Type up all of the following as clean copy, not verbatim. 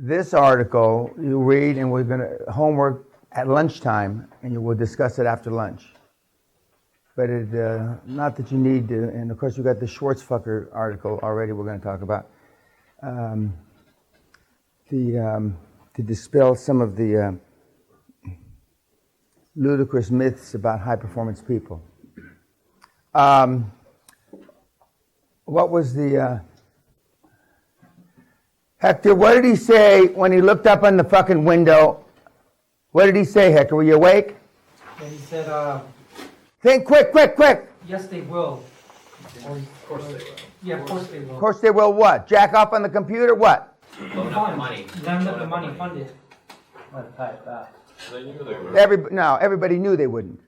this article you read, and we're going to homework at lunchtime, and we'll discuss it after lunch. But not that you need to, and of course you got the Schwarzfucker article already we're going to talk about. To dispel some of the ludicrous myths about high-performance people. What was the... Hector, what did he say when he looked up on the fucking window? What did he say, Hector? Were you awake? And he said, think quick! yes, they will. Of course they will. Yeah, of course they will. Of course they will what? Jack off on the computer? What? Loan up the money. Lend up the money, fund it. Let pay it back. They knew they were. Everybody knew they wouldn't.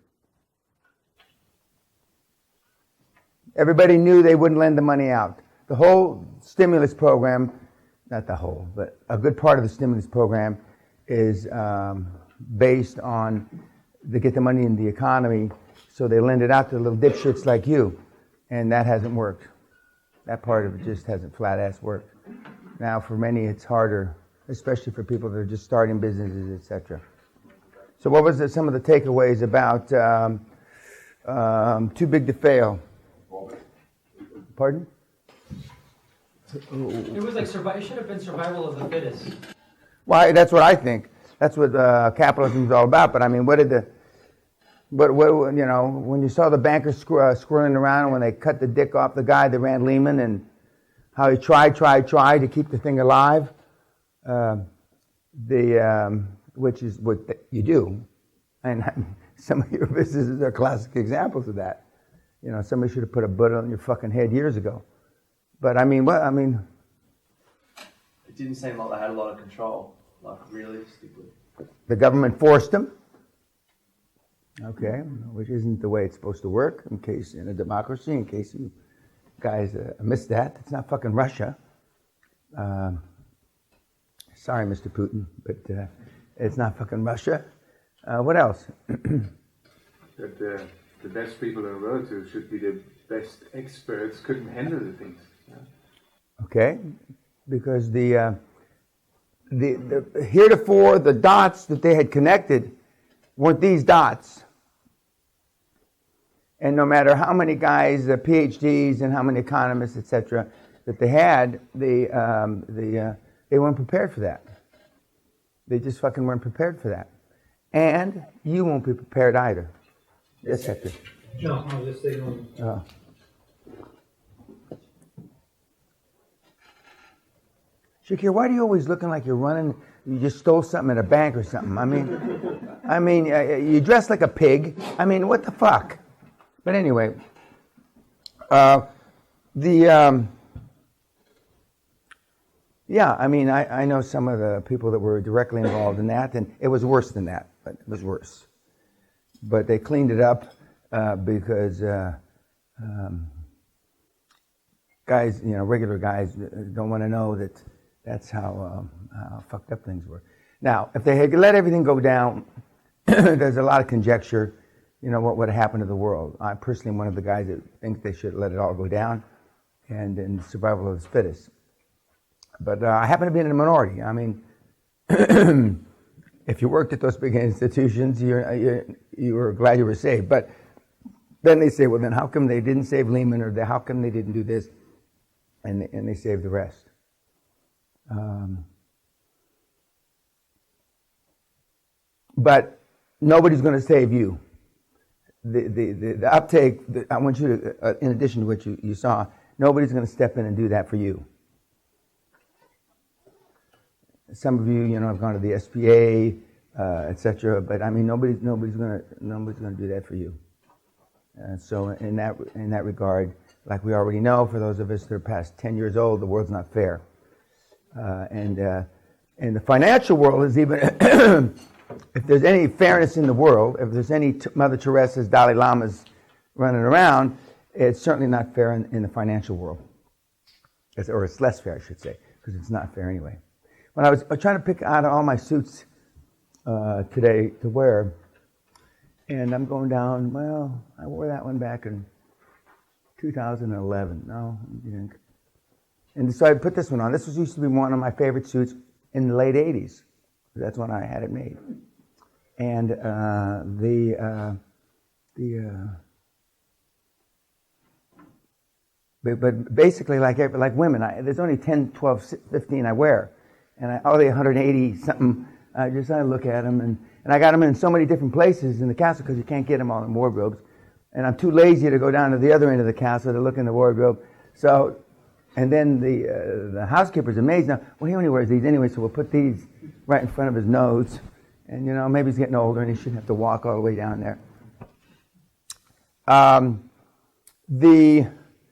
Everybody knew they wouldn't lend the money out. The whole stimulus program, not the whole, but a good part of the stimulus program is based on they get the money in the economy, so they lend it out to little dipshits like you, and that hasn't worked. That part of it just hasn't flat-ass worked. Now, for many, it's harder, especially for people that are just starting businesses, etc. So what was some of the takeaways about Too Big to Fail? Pardon? It was like it should have been survival of the fittest. Well, that's what I think. That's what capitalism is all about. But I mean, what you know, when you saw the bankers squirreling around when they cut the dick off the guy that ran Lehman, and how he tried to keep the thing alive, which is what you do, and some of your businesses are classic examples of that. You know, somebody should have put a bullet on your fucking head years ago. But I mean, what? I mean, it didn't seem like they had a lot of control, like realistically. The government forced them. Okay, which isn't the way it's supposed to work. In case in a democracy, in case you guys missed that, it's not fucking Russia. Sorry, Mr. Putin, but it's not fucking Russia. What else? That the best people in the world who should be the best experts couldn't handle the things. Yeah. Okay, because the heretofore the dots that they had connected weren't these dots. And no matter how many guys, PhDs and how many economists, etc., that they had, they weren't prepared for that. They just fucking weren't prepared for that. And you won't be prepared either. Yes, Hector. No, I was just saying. Shakir, why are you always looking like you're running? You just stole something at a bank or something. I mean, you dress like a pig. I mean, what the fuck? But anyway, yeah. I mean, I know some of the people that were directly involved in that, and it was worse than that. But it was worse. But they cleaned it up because guys, you know, regular guys don't want to know that that's how fucked up things were. Now, if they had let everything go down, there's a lot of conjecture, you know, what would have happened to the world. I'm personally one of the guys that think they should let it all go down and in survival of the fittest. But I happen to be in the minority. I mean, if you worked at those big institutions, you were glad you were saved. But then they say, well, then how come they didn't save Lehman, or how come they didn't do this? And they saved the rest. But nobody's going to save you. The uptake, I want you to, in addition to what you saw, nobody's going to step in and do that for you. Some of you, you know, have gone to the SBA, etc. But I mean, nobody's going to do that for you. So in that regard, like we already know, for those of us that are past 10 years old, the world's not fair. And the financial world is even, if there's any fairness in the world, if there's any Mother Teresa's, Dalai Lama's running around, it's certainly not fair in the financial world. Or it's less fair, I should say, because it's not fair anyway. When I was trying to pick out all my suits today to wear, and I'm going down, well, I wore that one back in 2011. No, you didn't. And so I put this one on. This used to be one of my favorite suits in the late 80s. That's when I had it made. And but basically, like women, there's only 10, 12, 15 I wear. And all the 180 something, I look at them, and I got them in so many different places in the castle because you can't get them all in wardrobes. And I'm too lazy to go down to the other end of the castle to look in the wardrobe. So, and then the housekeeper's amazed now. Well, he only wears these anyway, so we'll put these right in front of his nose. And maybe he's getting older and he shouldn't have to walk all the way down there.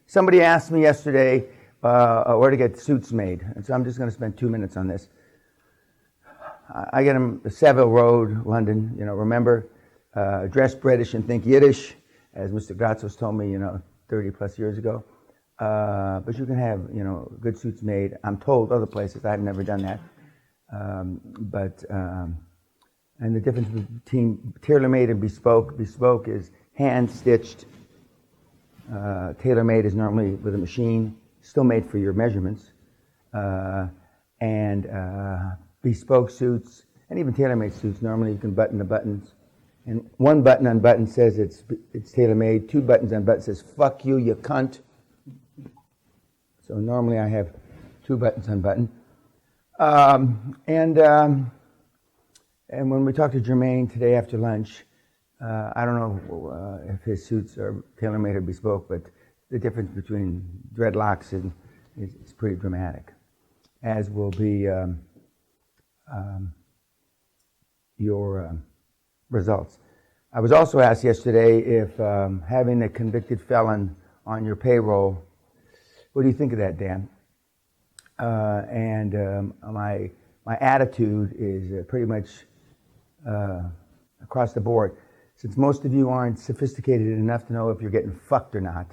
Somebody asked me yesterday where to get suits made, and so I'm just going to spend 2 minutes on this. I get them Savile Road, London. Remember, dress British and think Yiddish, as Mr. Gratzos told me, 30 plus years ago. But you can have, good suits made. I'm told other places. I've never done that. And the difference between tailor-made and bespoke. Bespoke is hand-stitched. Tailor-made is normally with a machine, still made for your measurements. And bespoke suits, and even tailor-made suits, normally you can button the buttons. And one button unbuttoned says it's tailor-made. 2 buttons unbuttoned says, fuck you, you cunt. So normally I have 2 buttons unbuttoned. And when we talked to Jermaine today after lunch, I don't know if his suits are tailor-made or bespoke, but the difference between dreadlocks is pretty dramatic, as will be your results. I was also asked yesterday if having a convicted felon on your payroll, what do you think of that, Dan? My attitude is pretty much across the board. Since most of you aren't sophisticated enough to know if you're getting fucked or not,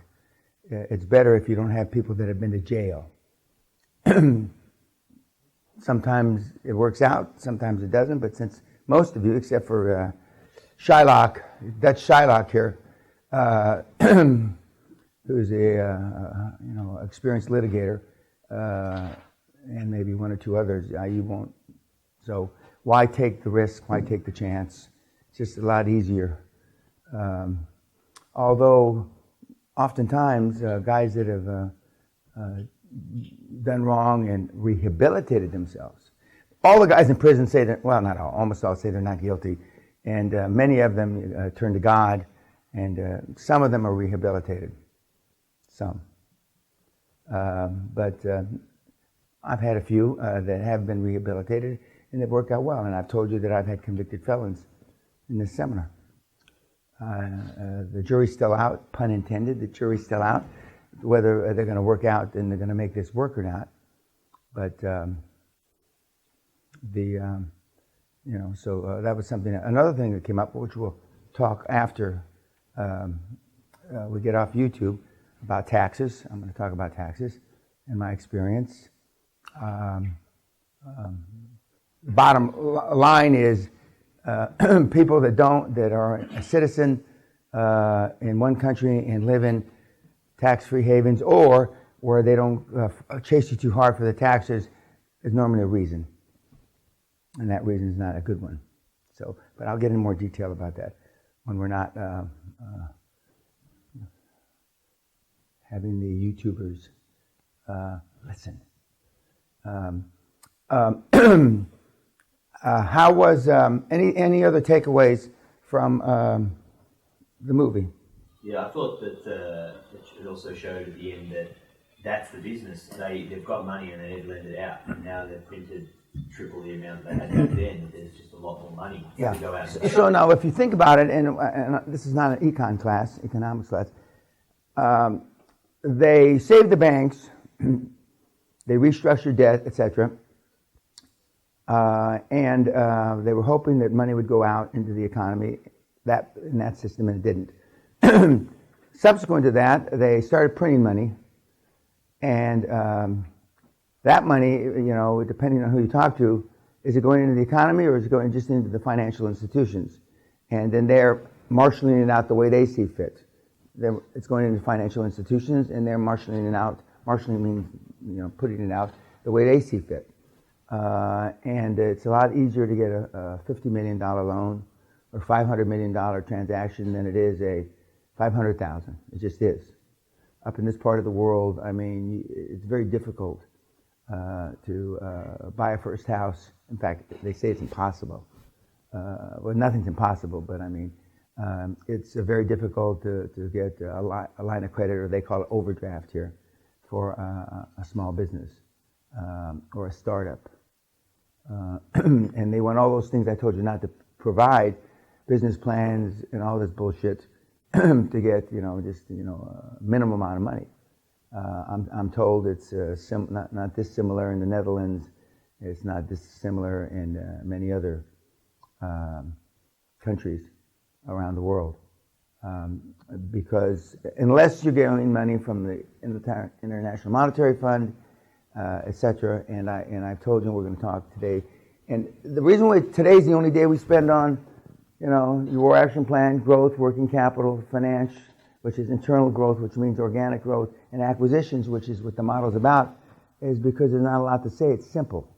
it's better if you don't have people that have been to jail. Sometimes it works out, sometimes it doesn't, but since most of you, except for Shylock, Dutch Shylock here, who's a experienced litigator, and maybe 1 or 2 others, you won't. So why take the risk? Why take the chance? It's just a lot easier. Although oftentimes guys that have done wrong and rehabilitated themselves, all the guys in prison say that, well, not all, almost all say they're not guilty, and many of them turn to God, and some of them are rehabilitated. Some. But I've had a few that have been rehabilitated, and they've worked out well. And I've told you that I've had convicted felons in this seminar. The jury's still out, pun intended, the jury's still out, whether they're going to work out and they're going to make this work or not. But so that was something. Another thing that came up, which we'll talk after we get off YouTube, about taxes. I'm going to talk about taxes and my experience. Bottom line is people that are a citizen in one country and live in tax-free havens, or where they don't chase you too hard for the taxes, is normally a reason, and that reason is not a good one. So, but I'll get in more detail about that when we're not having the YouTubers listen. How was any other takeaways from the movie? Yeah, I thought that it also showed at the end that that's the business. They've got money and they never lend it out, and now they've printed triple the amount they had back then. There's just a lot more money to go out. So now, if you think about it, and this is not an economics class, they saved the banks, they restructured debt, etc., and they were hoping that money would go out into the economy in that system, and it didn't. Subsequent to that, they started printing money, and that money, depending on who you talk to, is it going into the economy or is it going just into the financial institutions? And then they're marshaling it out the way they see fit. It's going into financial institutions, and they're marshaling it out. Marshaling means, putting it out the way they see fit. And it's a lot easier to get a $50 million loan or $500 million transaction than it is a $500,000. It just is. Up in this part of the world, I mean, it's very difficult to buy a first house. In fact, they say it's impossible. Well, nothing's impossible, but I mean, it's very difficult to get a line of credit, or they call it overdraft here, for a small business or a startup. And they want all those things I told you not to provide, business plans and all this bullshit, to get, just, a minimum amount of money. I'm told it's not dissimilar in the Netherlands. It's not dissimilar in many other countries around the world. Because unless you're getting money from the International Monetary Fund, etc., and I've told you we're going to talk today. And the reason why today's the only day we spend on, your War Action Plan, growth, working capital, finance, which is internal growth, which means organic growth, and acquisitions, which is what the model's about, is because there's not a lot to say. It's simple.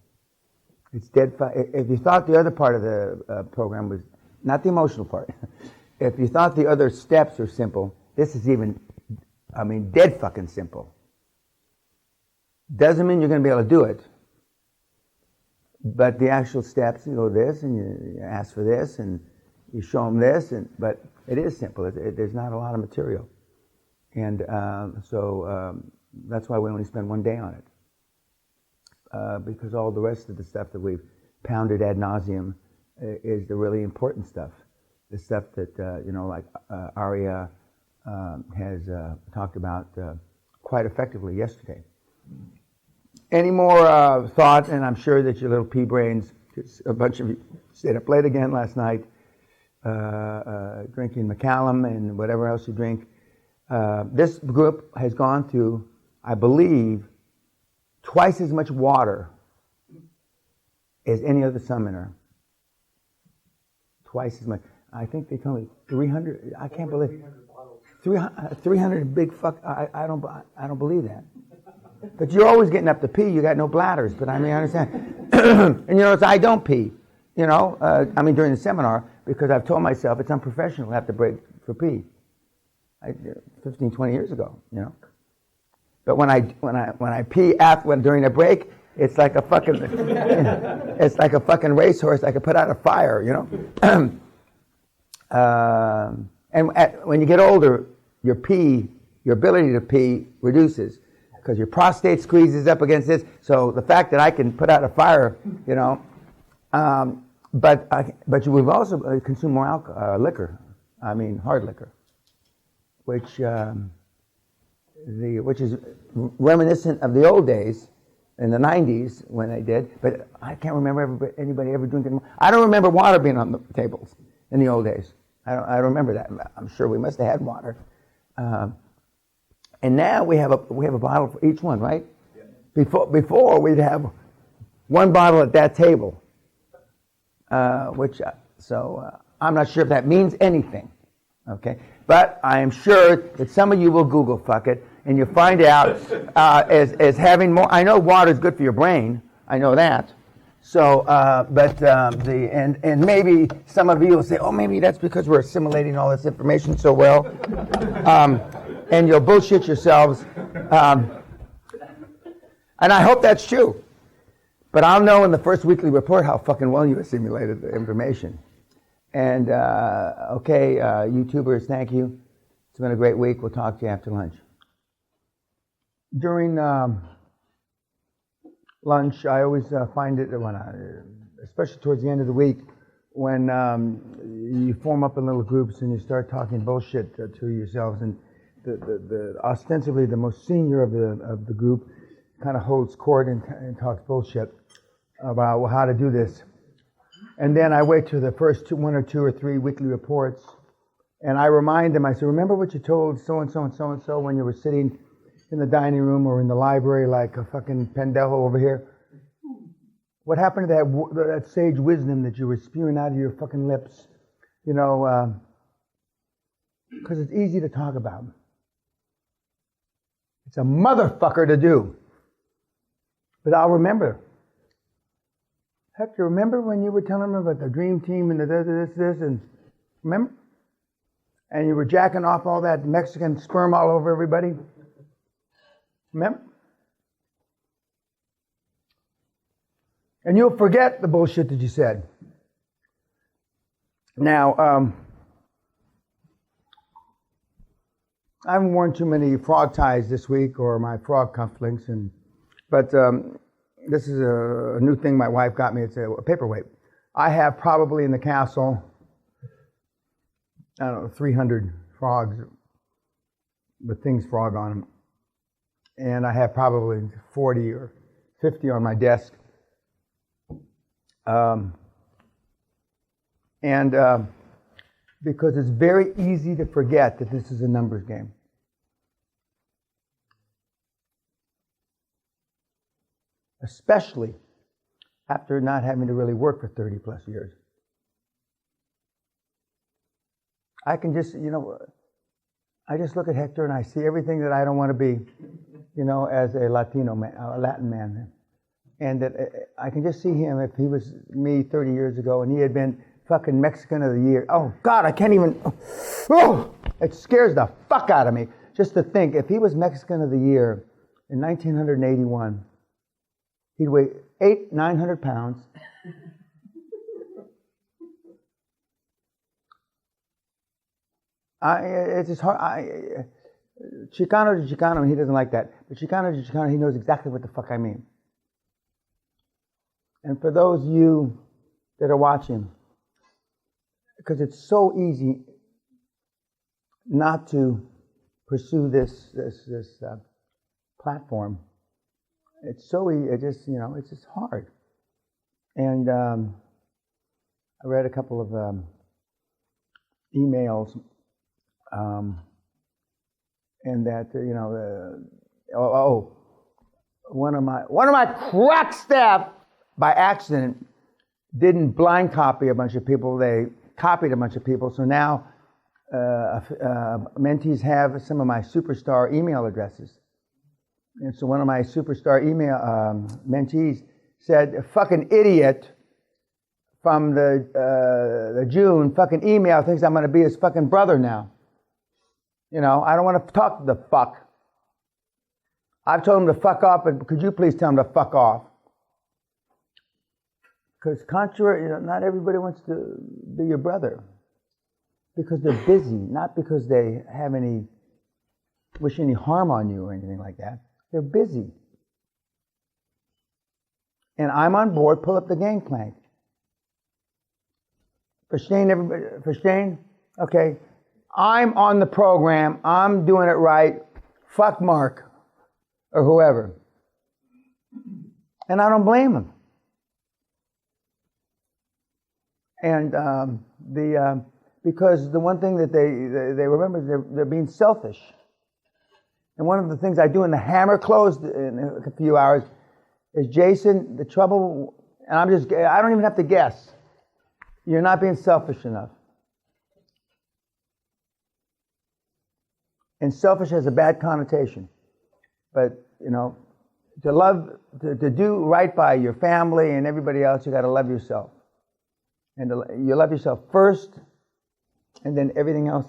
It's dead. If you thought the other part of the program was not the emotional part, if you thought the other steps are simple, this is even, dead fucking simple. Doesn't mean you're going to be able to do it, but the actual steps, you go this, and you ask for this, and you show them this, but it is simple. There's not a lot of material, and so that's why we only spend one day on it, because all the rest of the stuff that we've pounded ad nauseum is the really important stuff, the stuff that like Aria has talked about quite effectively yesterday. Any more thought? And I'm sure that your little pea brains, a bunch of you stayed up late again last night, drinking Macallan and whatever else you drink. This group has gone through, I believe, twice as much water as any other summoner. Twice as much. I think they told me 300. I can't believe 300 big fuck. I don't believe that. But you're always getting up to pee. You got no bladders. But I understand. And I don't pee. During the seminar, because I've told myself it's unprofessional to have to break for pee. 15, 20 years ago, But when I pee during a break, it's like a fucking it's like a fucking racehorse I could put out a fire, when you get older, your ability to pee reduces because your prostate squeezes up against this. So the fact that I can put out a fire, but we've also consumed more liquor. Hard liquor, which is reminiscent of the old days in the 90s when they did. But I can't remember anybody ever drinking. I don't remember water being on the tables in the old days. I don't remember that. I'm sure we must have had water. And now we have a bottle for each one, right? Yeah. Before we'd have one bottle at that table, I'm not sure if that means anything. Okay, but I am sure that some of you will Google fuck it, and you'll find out as having more. I know water is good for your brain. I know that. So, and maybe some of you will say, oh, maybe that's because we're assimilating all this information so well. And you'll bullshit yourselves. And I hope that's true. But I'll know in the first weekly report how fucking well you assimilated the information. And, YouTubers, thank you. It's been a great week. We'll talk to you after lunch. During lunch, I always find it, especially towards the end of the week, when you form up in little groups and you start talking bullshit to yourselves, and the ostensibly the most senior of the group kind of holds court and talks bullshit about how to do this. And then I wait till the first one or two or three weekly reports, and I remind them, I say, remember what you told so-and-so and so-and-so when you were sitting in the dining room or in the library like a fucking pendejo over here? What happened to that sage wisdom that you were spewing out of your fucking lips? Because it's easy to talk about. It's a motherfucker to do. But I'll remember. Hector, remember when you were telling them about the dream team and the this, and remember? And you were jacking off all that Mexican sperm all over everybody? Remember? And you'll forget the bullshit that you said. Now, I haven't worn too many frog ties this week or my frog cufflinks, but this is a new thing my wife got me. It's a paperweight. I have probably in the castle, I don't know, 300 frogs with things frog on them. And I have probably 40 or 50 on my desk. Because it's very easy to forget that this is a numbers game. Especially after not having to really work for 30 plus years. I can just, I just look at Hector and I see everything that I don't want to be, as a Latino man, a Latin man. And that I can just see him if he was me 30 years ago and he had been fucking Mexican of the Year. Oh, God, I can't even, it scares the fuck out of me just to think if he was Mexican of the Year in 1981, he'd weigh 900 pounds. It's just hard. Chicano to Chicano, he doesn't like that. But Chicano to Chicano, he knows exactly what the fuck I mean. And for those of you that are watching, because it's so easy not to pursue this platform. It's so easy. It just it's just hard. And I read a couple of emails, and that one of my crack staff by accident didn't blind copy a bunch of people. They copied a bunch of people. So now mentees have some of my superstar email addresses. And so one of my superstar email mentees said, "A fucking idiot from the June fucking email thinks I'm going to be his fucking brother now. I don't want to talk to the fuck. I've told him to fuck off, but could you please tell him to fuck off?" Because contrary, not everybody wants to be your brother. Because they're busy, not because they have wish any harm on you or anything like that. They're busy. And I'm on board, pull up the gangplank. Verstehen? Okay. I'm on the program, I'm doing it right, fuck Mark, or whoever. And I don't blame him. And because the one thing that they remember is they're being selfish. And one of the things I do in the hammer closed in a few hours is, Jason, the trouble, and I don't even have to guess. You're not being selfish enough. And selfish has a bad connotation. But, to do right by your family and everybody else, you got to love yourself. And you love yourself first, and then everything else,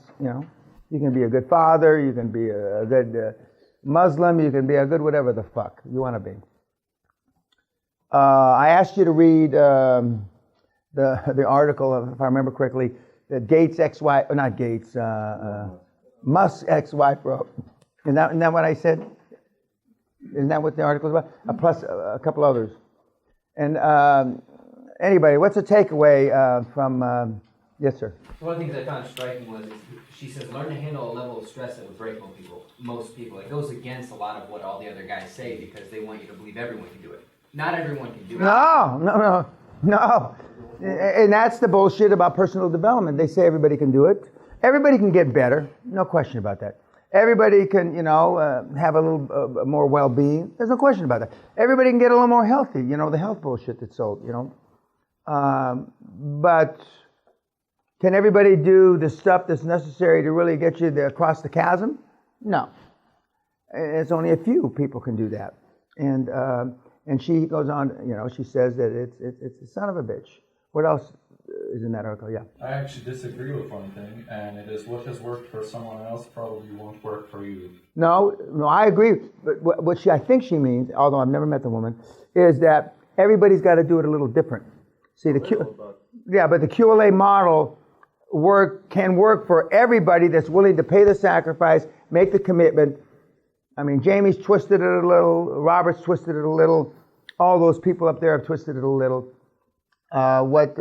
you can be a good father, you can be a good Muslim, you can be a good whatever the fuck you want to be. I asked you to read the article, if I remember correctly, that Musk's ex-wife wrote. Isn't that what I said? Isn't that what the article is about? Plus a couple others. And anybody, what's the takeaway from? Yes, sir. One of the things I found striking was she says, learn to handle a level of stress that would break most people. It goes against a lot of what all the other guys say because they want you to believe everyone can do it. Not everyone can do it. No. And that's the bullshit about personal development. They say everybody can do it. Everybody can get better. No question about that. Everybody can, have a little more well-being. There's no question about that. Everybody can get a little more healthy. The health bullshit that's sold, But can everybody do the stuff that's necessary to really get you across the chasm? No. It's only a few people can do that. And And she goes on, she says that it's a son of a bitch. What else is in that article? Yeah. I actually disagree with one thing, and it is what has worked for someone else probably won't work for you. No, I agree. But what I think she means, although I've never met the woman, is that everybody's got to do it a little different. See, but the QLA model can work for everybody that's willing to pay the sacrifice, make the commitment. I mean, Jamie's twisted it a little, Robert's twisted it a little, all those people up there have twisted it a little. What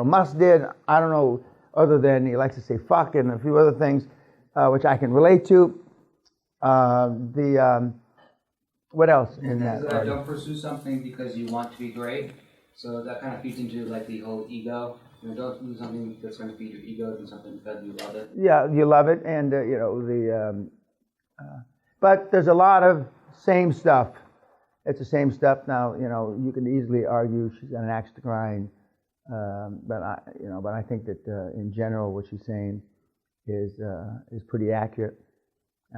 Musk did, I don't know, other than he likes to say fuck and a few other things, which I can relate to. What else in that? Don't pursue something because you want to be great. So that kind of feeds into like the whole ego. Don't do something that's going to feed your ego, do something because you love it. Yeah, you love it, and but there's a lot of same stuff. It's the same stuff now. You can easily argue she's got an axe to grind, but I think that in general what she's saying is pretty accurate.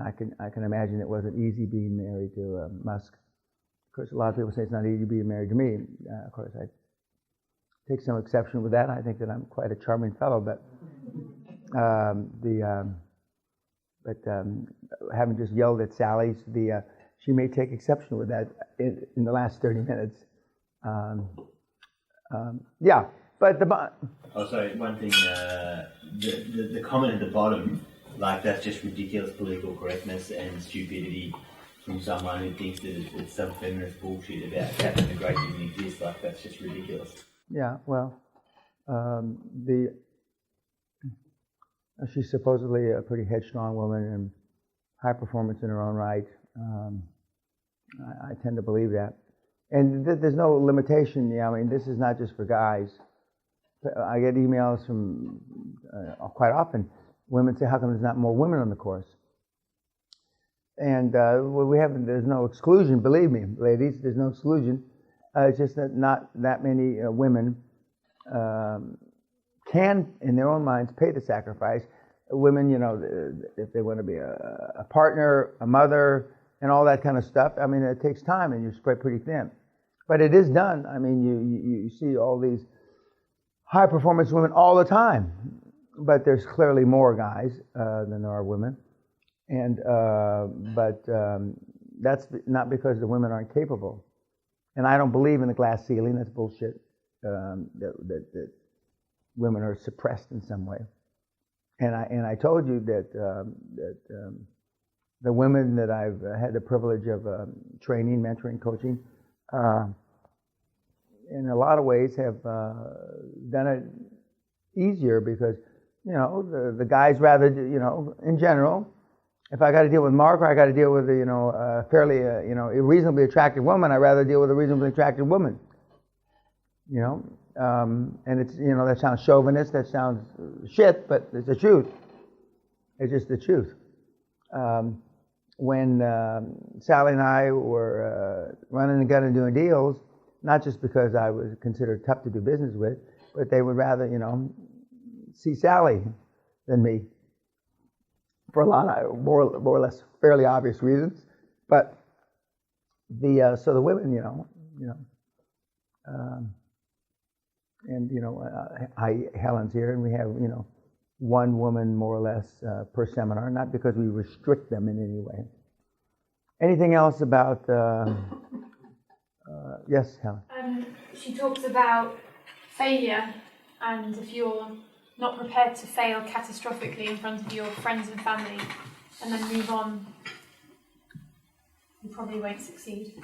I can imagine it wasn't easy being married to Musk. Of course, a lot of people say it's not easy being married to me. Of course, I take some exception with that. I think that I'm quite a charming fellow, but having just yelled at Sally, she may take exception with that in the last 30 minutes. Yeah, but sorry, one thing, the comment at the bottom, like that's just ridiculous political correctness and stupidity from someone who thinks that it's some feminist bullshit about Catherine the Great didn't exist. Like that's just ridiculous. Yeah, well, she's supposedly a pretty headstrong woman and high performance in her own right. I tend to believe that. And there's no limitation. Yeah, I mean, this is not just for guys. I get emails from quite often. Women say, "How come there's not more women on the course?" And there's no exclusion. Believe me, ladies, there's no exclusion. It's just that not that many women can, in their own minds, pay the sacrifice. Women, if they want to be a partner, a mother, and all that kind of stuff, I mean, it takes time and you're spread pretty thin. But it is done. I mean, you see all these high-performance women all the time. But there's clearly more guys than there are women. And but that's not because the women aren't capable. And I don't believe in the glass ceiling. That's bullshit. That women are suppressed in some way. And I told you that the women that I've had the privilege of training, mentoring, coaching, in a lot of ways have done it easier because the guys rather in general. If I got to deal with Mark or I got to deal with a fairly a reasonably attractive woman, I'd rather deal with a reasonably attractive woman. And it's that sounds chauvinist, that sounds shit, but it's the truth. It's just the truth. When Sally and I were running the gun and doing deals, not just because I was considered tough to do business with, but they would rather see Sally than me. For a lot of more or less fairly obvious reasons, but so the women, Helen's here, and we have one woman more or less per seminar, not because we restrict them in any way. Anything else about? Yes, Helen. She talks about failure, and if you're not prepared to fail catastrophically in front of your friends and family and then move on, you probably won't succeed.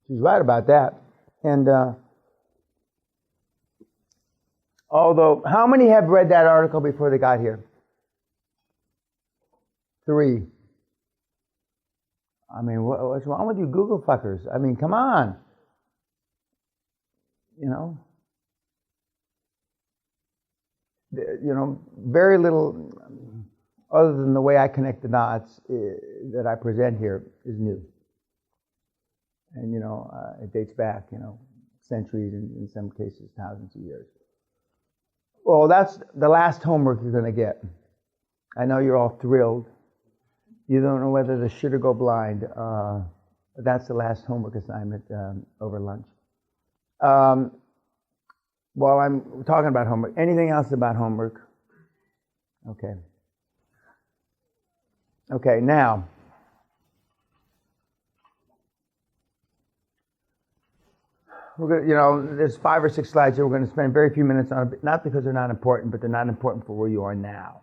She's right about that. And although, how many have read that article before they got here? 3. I mean, what's wrong with you Google fuckers? I mean, come on. Very little, other than the way I connect the dots that I present here, is new. And it dates back, centuries, and in some cases thousands of years. Well, that's the last homework you're going to get. I know you're all thrilled. You don't know whether to shit or go blind. That's the last homework assignment over lunch. While I'm talking about homework, anything else about homework? Okay. Okay, now, we're gonna, there's 5 or 6 slides here. We're going to spend very few minutes on it, not because they're not important, but they're not important for where you are now.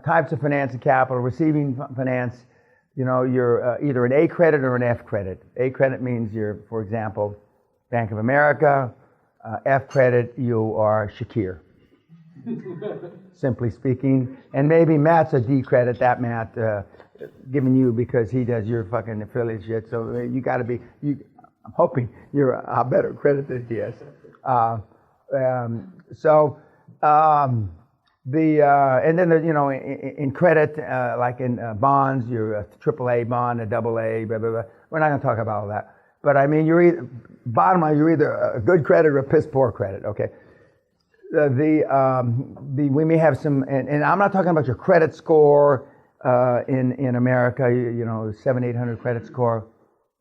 Types of finance and capital, receiving finance. You're either an A credit or an F credit. A credit means you're, for example, Bank of America. F credit, you are Shakir. Simply speaking. And maybe Matt's a D credit, that Matt giving you because he does your fucking affiliate shit. So you got to be, I'm hoping you're a better credit than he is. And then in credit, like in bonds, you're a AAA bond, a AA, blah, blah, blah. We're not going to talk about all that. But I mean, bottom line, you're either a good credit or a piss poor credit, okay? We may have some, and I'm not talking about your credit score in America, 700-800 credit score.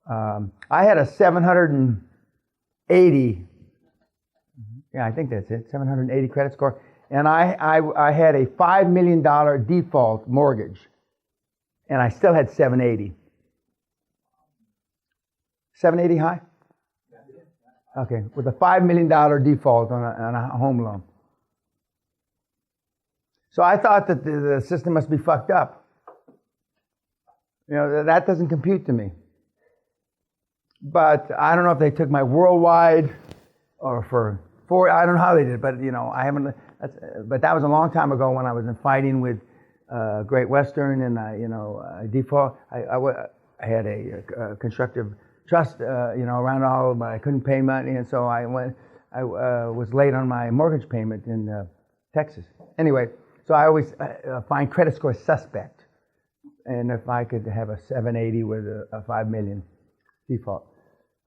I had a 780, I think that's it, 780 credit score. And I had a $5 million default mortgage, and I still had 780. 780 high? Okay, with a $5 million default on a home loan. So I thought that the system must be fucked up. That doesn't compute to me. But I don't know if they took my worldwide or I don't know how they did, but I haven't. But that was a long time ago when I was in fighting with Great Western, and I default. I had a constructive trust, around all, but I couldn't pay money, and so I was late on my mortgage payment in Texas. Anyway, so I always find credit score suspect, and if I could have a 780 with a $5 million default.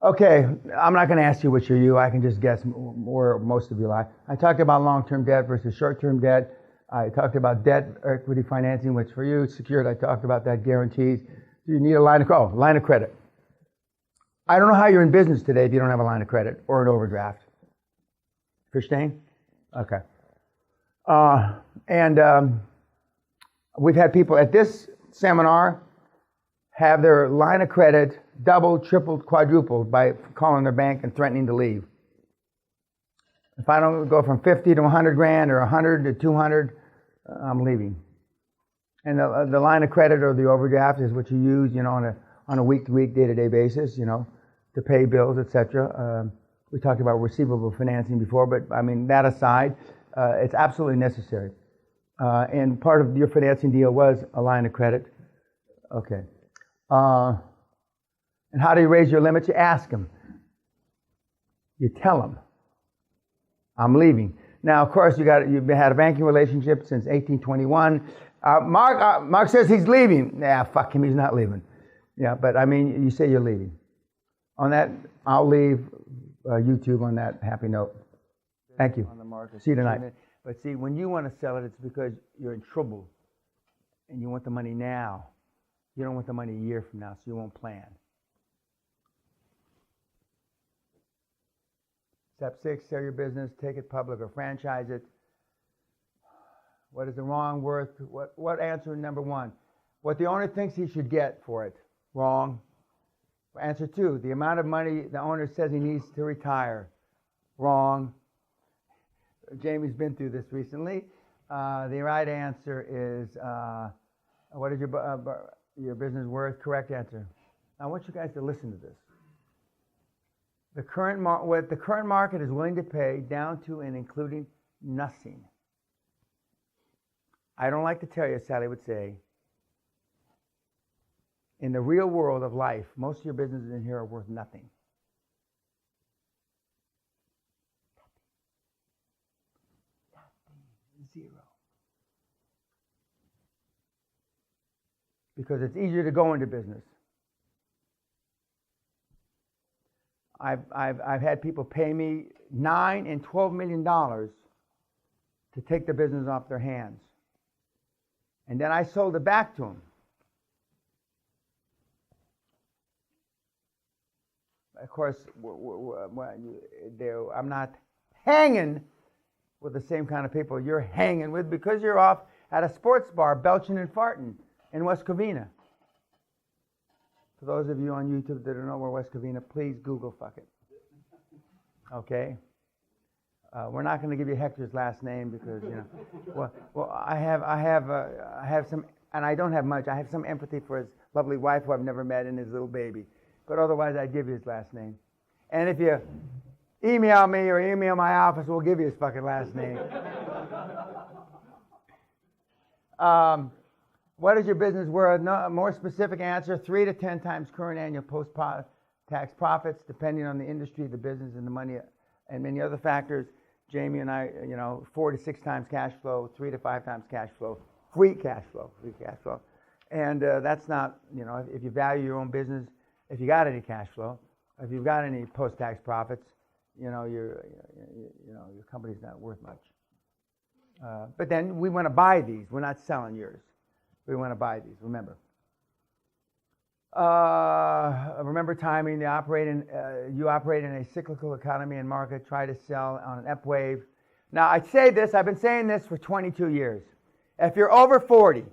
Okay, I'm not going to ask you which are you. I can just guess where most of you lie. I talked about long-term debt versus short-term debt. I talked about debt equity financing, which for you, secured. I talked about that, guarantees. Do you need a line of credit? I don't know how you're in business today if you don't have a line of credit or an overdraft. Verstehen? Okay. We've had people at this seminar have their line of credit doubled, tripled, quadrupled by calling their bank and threatening to leave. If I don't go from 50 to 100 grand or 100 to 200, I'm leaving. And the line of credit or the overdraft is what you use, on a week-to-week, day-to-day basis, to pay bills, etc. We talked about receivable financing before, but I mean, that aside, it's absolutely necessary. And part of your financing deal was a line of credit. Okay. And how do you raise your limits? You ask them. You tell them, I'm leaving. Now, of course, you've had a banking relationship since 1821. Mark says he's leaving. Nah, fuck him, he's not leaving. Yeah, but I mean, you say you're leaving. On that, I'll leave YouTube on that happy note. Thank you. On the market. See you tonight. But see, when you want to sell it, it's because you're in trouble and you want the money now. You don't want the money a year from now, so you won't plan. Step 6, sell your business, take it public or franchise it. What is the wrong worth? What answer number 1? What the owner thinks he should get for it. Wrong. Answer 2, the amount of money the owner says he needs to retire. Wrong. Jamie's been through this recently. The right answer is, what is your business worth? Correct answer. I want you guys to listen to this. What the current market is willing to pay down to and including nothing. I don't like to tell you, Sally would say, in the real world of life, most of your businesses in here are worth nothing. Zero. Because it's easier to go into business. I've had people pay me $9 and $12 million to take the business off their hands. And then I sold it back to them. of course, I'm not hanging with the same kind of people you're hanging with because you're off at a sports bar belching and farting in West Covina. For those of you on YouTube that don't know where West Covina, please Google fuck it. Okay? We're not going to give you Hector's last name because, you know, well, I have some, and I don't have much. I have some empathy for his lovely wife who I've never met and his little baby. But otherwise, I'd give you his last name. And if you email me or email my office, we'll give you his fucking last name. What is your business worth? No, a more specific answer, 3 to 10 times current annual post-tax profits, depending on the industry, the business, and the money, and many other factors. Jamie and I, 4 to 6 times cash flow, 3 to 5 times cash flow, free cash flow. And that's not, if you value your own business, if you got any cash flow, if you've got any post-tax profits, your company's not worth much. But then we want to buy these. We're not selling yours. We want to buy these. Remember. Remember timing. You operate in a cyclical economy and market. Try to sell on an up wave. Now, I say this. I've been saying this for 22 years. If you're over 40,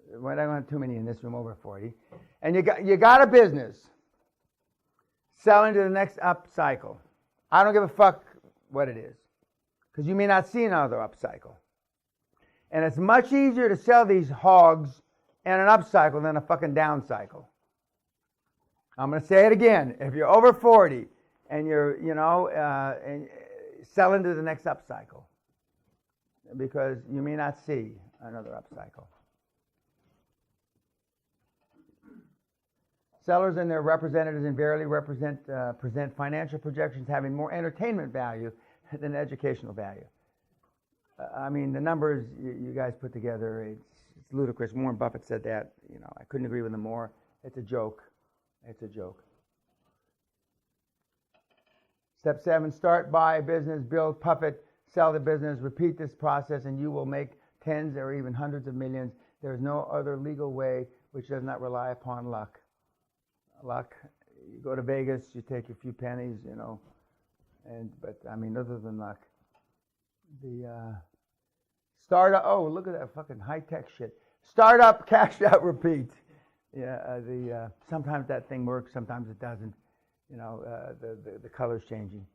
I don't have too many in this room over 40, and you got a business, sell into the next upcycle. I don't give a fuck what it is, because you may not see another upcycle. And it's much easier to sell these hogs in an upcycle than a fucking down cycle. I'm going to say it again. If you're over 40 and you're, and sell into the next upcycle, because you may not see another upcycle. Sellers and their representatives invariably present financial projections having more entertainment value than educational value. I mean, the numbers you guys put together, it's ludicrous. Warren Buffett said that. I couldn't agree with him more. It's a joke. It's a joke. Step 7, start, buy a business, build, puppet, sell the business, repeat this process, and you will make tens or even hundreds of millions. There is no other legal way which does not rely upon luck. Luck, you go to Vegas, you take a few pennies, but I mean, other than luck. The startup, look at that fucking high-tech shit. Startup, cash out, repeat. Yeah, sometimes that thing works, sometimes it doesn't. The color's changing.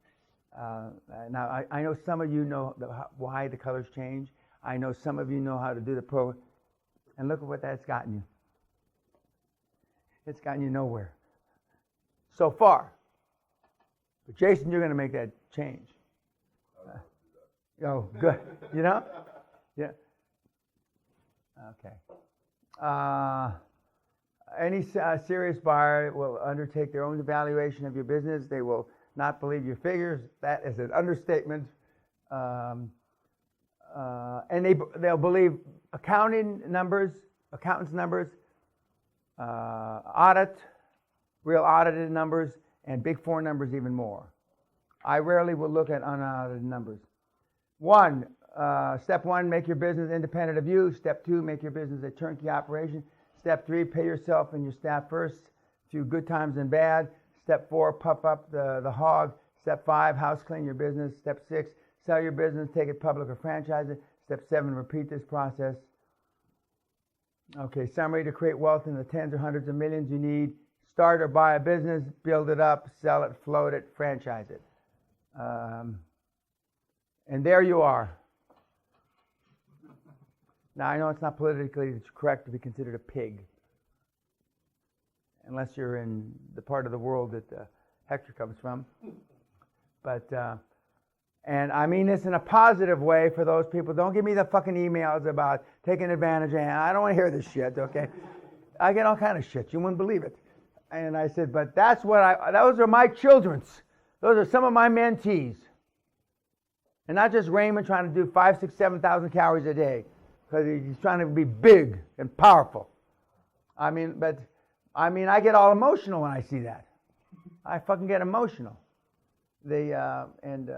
Now, I know some of you know why the colors change. I know some of you know how to do the program. And look at what that's gotten you. It's gotten you nowhere. So far. But Jason, you're going to make that change. Good. Yeah. Okay. Any serious buyer will undertake their own evaluation of your business. They will not believe your figures. That is an understatement. And they'll believe accountants' numbers, real audited numbers, and Big Four numbers even more. I rarely will look at unaudited numbers. Step 1, make your business independent of you. Step 2, make your business a turnkey operation. Step 3, pay yourself and your staff first through good times and bad. Step 4, puff up the hog. Step 5, house clean your business. Step 6, sell your business, take it public or franchise it. Step 7, repeat this process. Okay, summary: to create wealth in the tens or hundreds of millions, you need start or buy a business, build it up, sell it, float it, franchise it. And there you are. Now, I know it's not politically correct to be considered a pig, unless you're in the part of the world that Hector comes from. But, and I mean this in a positive way for those people. Don't give me the fucking emails about taking advantage of it. I don't want to hear this shit, okay? I get all kind of shit. You wouldn't believe it. And I said, but that's what those are my children's. Those are some of my mentees. And not just Raymond trying to do 5, 6, 7,000 calories a day because he's trying to be big and powerful. I I get all emotional when I see that. I fucking get emotional. And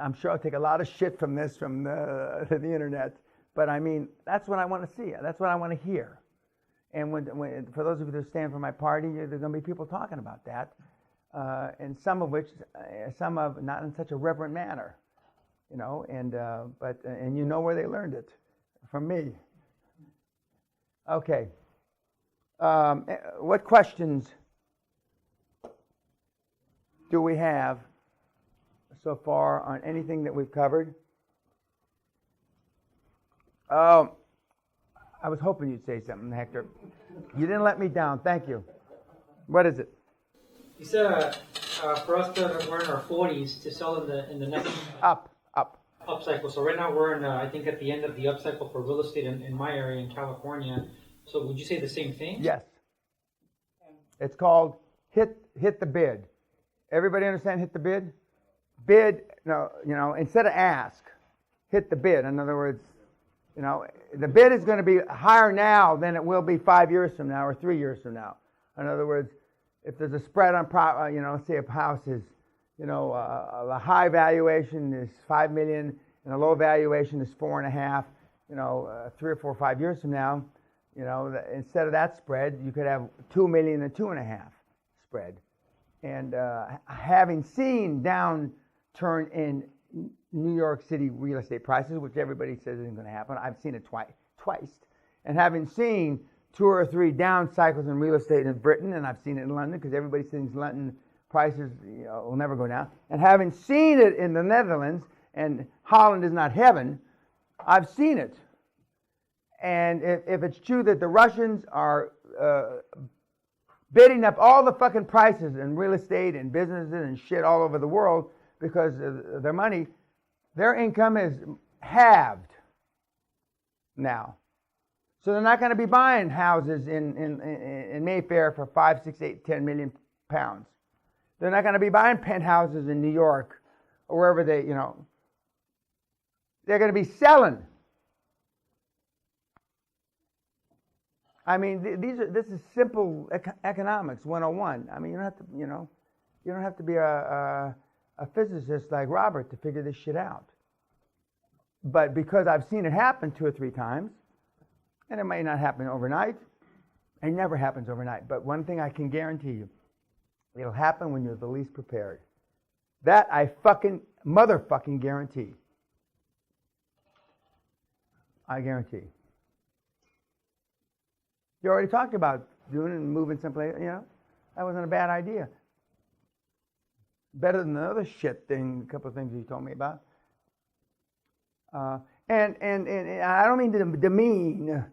I'm sure I'll take a lot of shit from this from the internet. But that's what I want to see. That's what I want to hear. And when for those of you that stand for my party, there's going to be people talking about that, and some of not in such a reverent manner, you know. And you know where they learned it, from me. Okay. What questions do we have so far on anything that we've covered? I was hoping you'd say something, Hector. You didn't let me down. Thank you. What is it? You said for us that we're in our 40s to sell in the next upcycle. So right now we're in I think at the end of the upcycle for real estate in my area in California. So would you say the same thing? Yes. It's called hit the bid. Everybody understand hit the bid? Bid, no, you know, instead of ask, hit the bid. In other words, you know, the bid is going to be higher now than it will be 5 years from now or 3 years from now. In other words, if there's a spread on, you know, say a house is, you know, a high valuation is $5 million and a low valuation is 4.5. You know, 3 or 4 or 5 years from now, you know, instead of that spread, you could have 2 million and 2.5 spread. And having seen downturn in New York City real estate prices, which everybody says isn't going to happen, I've seen it twice. And having seen 2 or 3 down cycles in real estate in Britain, and I've seen it in London because everybody thinks London prices, you know, will never go down. And having seen it in the Netherlands, and Holland is not heaven, I've seen it. And if it's true that the Russians are bidding up all the fucking prices in real estate and businesses and shit all over the world because of their money, their income is halved now. So they're not going to be buying houses in Mayfair for 5, 6, 8, 10 million pounds. They're not going to be buying penthouses in New York or wherever they, you know. They're going to be selling. I mean, this is simple economics 101. I mean, you don't have to, you know, you don't have to be a physicist like Robert to figure this shit out. But because I've seen it happen 2 or 3 times, and it may not happen overnight, it never happens overnight. But one thing I can guarantee you, it'll happen when you're the least prepared. That I fucking motherfucking guarantee. I guarantee. You already talked about doing it and moving someplace, you know. That wasn't a bad idea. Better than the other shit thing, a couple of things you told me about. And I don't mean to demean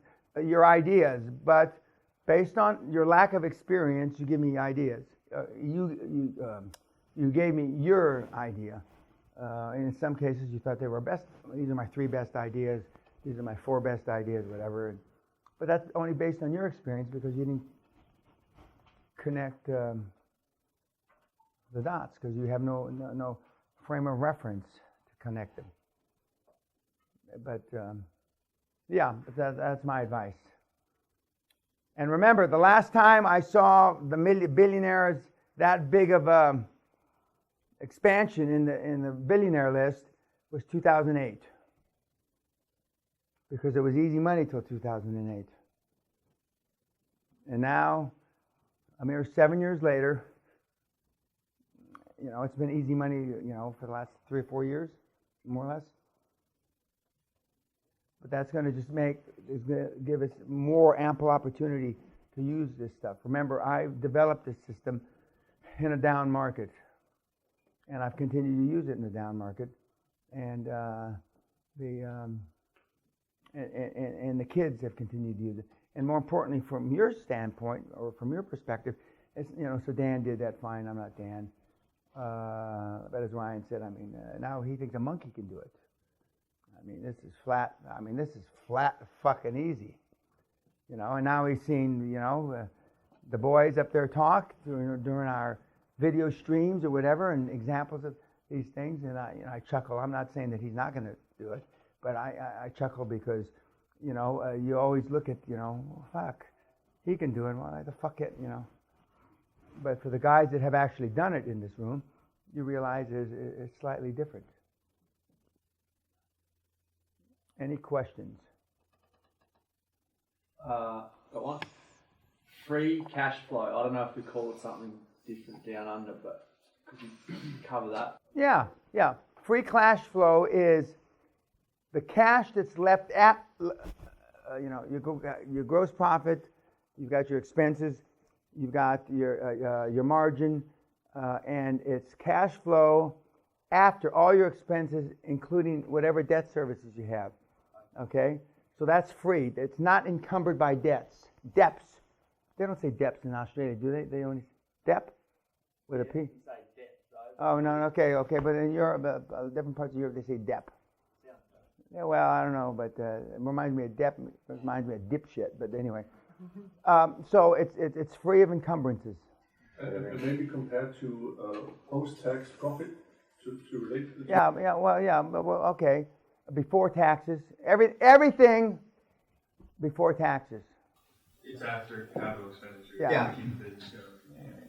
your ideas, but based on your lack of experience, you give me ideas. You gave me your idea. And in some cases, you thought they were best. These are my 3 best ideas. These are my 4 best ideas, whatever. But that's only based on your experience because you didn't connect the dots because you have no frame of reference to connect them. But yeah, that's my advice. And remember, the last time I saw the billionaires that big of a expansion in the billionaire list was 2008. Because it was easy money till 2008. And now, a mere 7 years later, you know, it's been easy money, you know, for the last 3 or 4 years, more or less. But that's going to just give us more ample opportunity to use this stuff. Remember, I've developed this system in a down market. And I've continued to use it in the down market. And and the kids have continued to use it. And more importantly, from your standpoint, or from your perspective, it's, you know, so Dan did that fine, I'm not Dan. But as Ryan said, I mean, now he thinks a monkey can do it. I mean, this is flat fucking easy. You know, and now he's seen, you know, the boys up there talk during our video streams or whatever, and examples of these things, and I chuckle. I'm not saying that he's not going to do it. But I chuckle because, you know, you always look at, you know, well, fuck, he can do it. Well, the fuck it, you know. But for the guys that have actually done it in this room, you realize it's slightly different. Any questions? Got one. free cash flow. I don't know if we call it something different down under, but could you cover that? Yeah. Free cash flow is the cash that's left at, your gross profit. You've got your expenses. You've got your margin, and it's cash flow after all your expenses, including whatever debt services you have. Okay, so that's free. It's not encumbered by debts. Debts. They don't say debts in Australia, do they? They only dep with a P. Oh no. Okay. But in Europe, different parts of Europe, they say dep. Yeah, well, I don't know, but it reminds me of dep. It reminds me of dipshit. But anyway, so it's free of encumbrances. And maybe compared to post-tax profit to relate to the. Well, okay. Before taxes, everything before taxes. It's after capital expenditure. Yeah. Keep things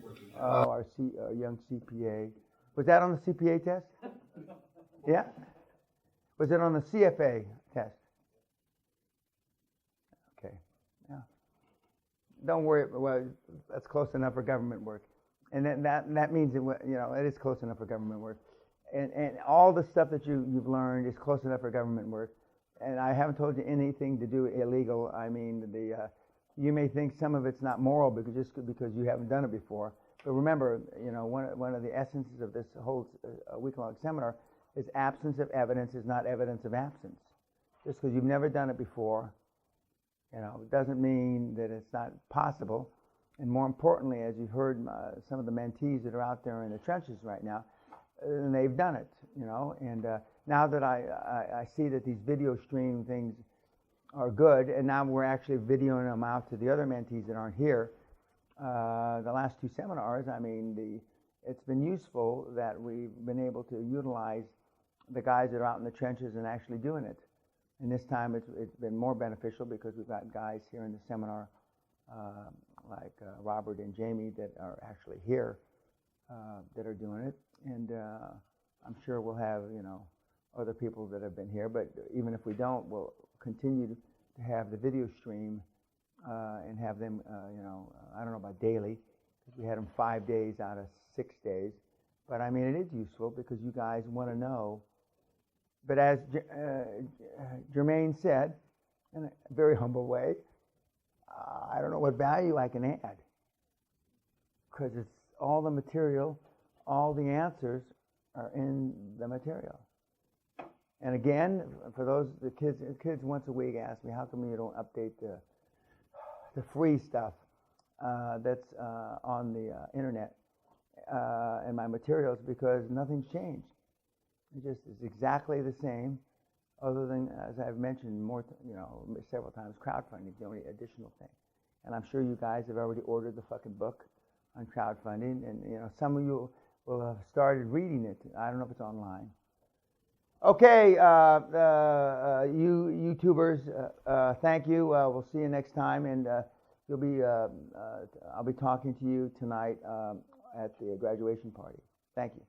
working. Our young CPA. Was that on the CPA test? Yeah. Was it on the CFA test? Okay. Yeah. Don't worry. Well, that's close enough for government work, and that means it is close enough for government work, and all the stuff that you've learned is close enough for government work, and I haven't told you anything to do illegal. I mean, you may think some of it's not moral because you haven't done it before. But remember, one of the essences of this whole week-long seminar is absence of evidence is not evidence of absence. Just because you've never done it before, doesn't mean that it's not possible. And more importantly, as you've heard some of the mentees that are out there in the trenches right now, they've done it, And now that I see that these video stream things are good, and now we're actually videoing them out to the other mentees that aren't here. The last two seminars, it's been useful that we've been able to utilize the guys that are out in the trenches and actually doing it. And this time it's been more beneficial because we've got guys here in the seminar like Robert and Jamie that are actually here that are doing it. And I'm sure we'll have, other people that have been here. But even if we don't, we'll continue to have the video stream and have them, I don't know about daily, because we had them 5 days out of 6 days. But it is useful because you guys want to know. But as Jermaine said, in a very humble way, I don't know what value I can add. Because it's all the material, all the answers are in the material. And again, for the kids once a week ask me, how come you don't update the free stuff that's on the internet and my materials? Because nothing's changed. It just is exactly the same, other than, as I've mentioned several times, crowdfunding is the only additional thing. And I'm sure you guys have already ordered the fucking book on crowdfunding, and some of you will have started reading it. I don't know if it's online. Okay, you YouTubers, thank you. We'll see you next time, and I'll be talking to you tonight at the graduation party. Thank you.